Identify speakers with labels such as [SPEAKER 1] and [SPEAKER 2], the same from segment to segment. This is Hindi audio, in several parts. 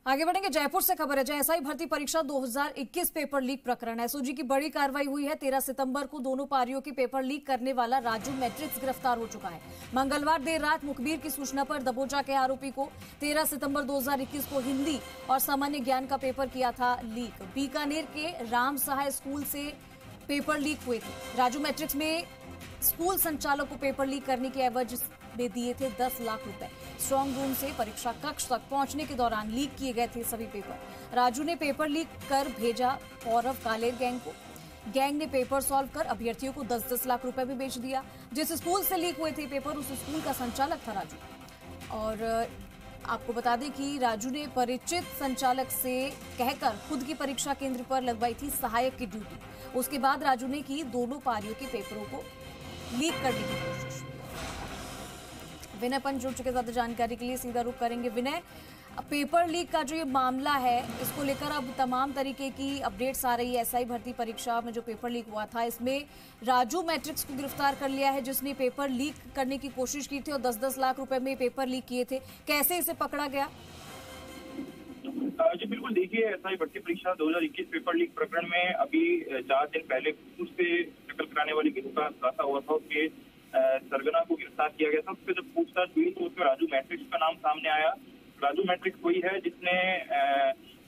[SPEAKER 1] आगे बढ़ेंगे। जयपुर से खबर है, जय एसआई भर्ती परीक्षा 2021 पेपर लीक प्रकरण। एसओजी की बड़ी कार्रवाई हुई है। 13 सितंबर को दोनों पारियों की पेपर लीक करने वाला राजू मैट्रिक्स गिरफ्तार हो चुका है। मंगलवार देर रात मुखबिर की सूचना पर दबोचा के आरोपी को 13 सितंबर 2021 को हिंदी और सामान्य ज्ञान का पेपर किया था लीक। बीकानेर के राम सहाय स्कूल से पेपर लीक हुए थे। राजू मैट्रिक्स में स्कूल संचालक को पेपर लीक करने के एवज में दिए थे 10 लाख रुपए। स्ट्रांग रूम से परीक्षा कक्ष तक पहुंचने के दौरान लीक किए गए थे सभी पेपर। राजू ने पेपर लीक कर भेजा पौरव कालेर गैंग को। गैंग ने पेपर सॉल्व कर अभ्यर्थियों को 10-10 लाख रुपए भी बेच दिया। जिस स्कूल से लीक हुए थे पेपर, उस स्कूल का संचालक था राजू। और आपको बता दें कि राजू ने परिचित संचालक से कहकर खुद की परीक्षा केंद्र पर लगवाई थी सहायक की ड्यूटी। उसके बाद राजू ने की दोनों पारियों के पेपरों को लीक करने की कोशिश। विनय पंच जुड़ चुके, ज्यादा जानकारी के लिए सीधा रुख करेंगे। विनय, पेपर लीक का जो ये मामला है, इसको लेकर अब तमाम तरीके की अपडेट्स आ रही है। एसआई भर्ती परीक्षा में जो पेपर लीक हुआ था, इसमें राजू मैट्रिक्स को गिरफ्तार कर लिया है, जिसने पेपर लीक करने की कोशिश की थी और 10-10 लाख रुपए में पेपर लीक किए थे। कैसे इसे पकड़ा गया?
[SPEAKER 2] जी बिल्कुल, देखिए एसआई भर्ती परीक्षा 2021 पेपर लीक प्रकरण में अभी 4 दिन पहले उससे नकल कराने वाली गिरोह का खुलासा हुआ था। उसके सरगना को गिरफ्तार किया गया था। उसके जब पूछताछ हुई तो उसमें राजू मैट्रिक्स का नाम सामने आया। राजू मैट्रिक्स वही है जिसने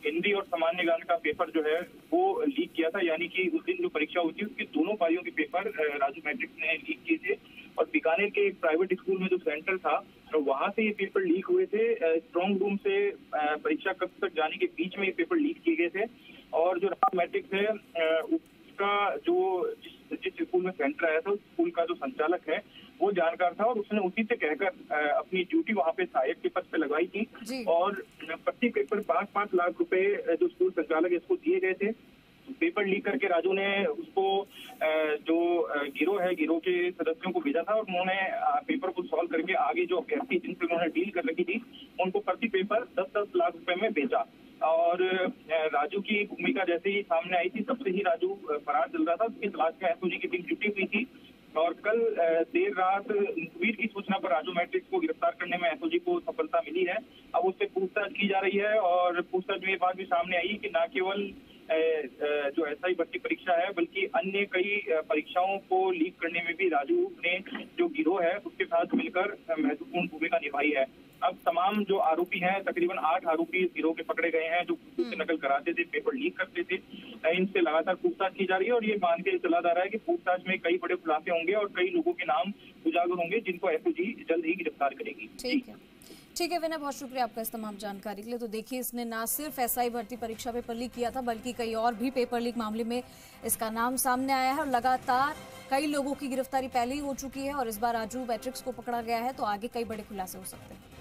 [SPEAKER 2] हिंदी और सामान्य ज्ञान का पेपर जो है वो लीक किया था। यानी कि उस दिन जो परीक्षा हुई थी उसकी दोनों पारियों के पेपर राजू मैट्रिक्स ने लीक किए थे। और बीकानेर के एक प्राइवेट स्कूल में जो सेंटर था, तो वहां से ये पेपर लीक हुए थे। स्ट्रांग रूम से परीक्षा कक्ष तक जाने के बीच में ये पेपर लीक किए गए थे। और जो राजू मैट्रिक्स है उसका जो जिस स्कूल में सेंटर आया था, उस स्कूल का जो संचालक है वो जानकार था और उसने उसी से कहकर अपनी ड्यूटी वहां पे सहायक के पद पे लगवाई थी। और प्रति पेपर 5-5 लाख रुपए जो स्कूल संचालक है इसको दिए गए थे। पेपर लीक करके राजू ने उसको जो गिरोह है, गिरोह के सदस्यों को भेजा था और उन्होंने पेपर को सॉल्व करके आगे जो अभ्यर्थी जिनसे उन्होंने डील कर रखी थी उनको प्रति पेपर 10-10 लाख रुपए में बेचा। और राजू की भूमिका जैसे ही सामने आई थी, सबसे ही राजू फरार चल रहा था। उसकी तलाश में एसओजी की टीम जुटी हुई थी। और कल देर रात मुखबिर की सूचना पर राजू मैट्रिक्स को गिरफ्तार करने में एसओजी को सफलता मिली है। अब उससे पूछताछ की जा रही है और पूछताछ में ये बात भी सामने आई कि न केवल जो एसआई भर्ती परीक्षा है बल्कि अन्य कई परीक्षाओं को लीक करने में भी राजू ने जो गिरोह है उसके साथ मिलकर महत्वपूर्ण भूमिका निभाई है। अब तमाम जो आरोपी हैं, तकरीबन 8 आरोपी इस गिरोह के पकड़े गए हैं जो नकल कराते थे, पेपर लीक करते थे। इनसे लगातार पूछताछ की जा रही है और ये मान के चला जा रहा है कि पूछताछ में कई बड़े खुलासे होंगे और कई लोगों के नाम उजागर होंगे जिनको एसओजी जल्द ही गिरफ्तार करेगी।
[SPEAKER 1] ठीक है विनय, बहुत शुक्रिया आपका इस तमाम जानकारी के लिए। तो देखिए, इसने ना सिर्फ एसआई भर्ती परीक्षा पेपर लीक किया था बल्कि कई और भी पेपर लीक मामले में इसका नाम सामने आया है और लगातार कई लोगों की गिरफ्तारी पहले ही हो चुकी है और इस बार राजू मैट्रिक्स को पकड़ा गया है। तो आगे कई बड़े खुलासे हो सकते हैं।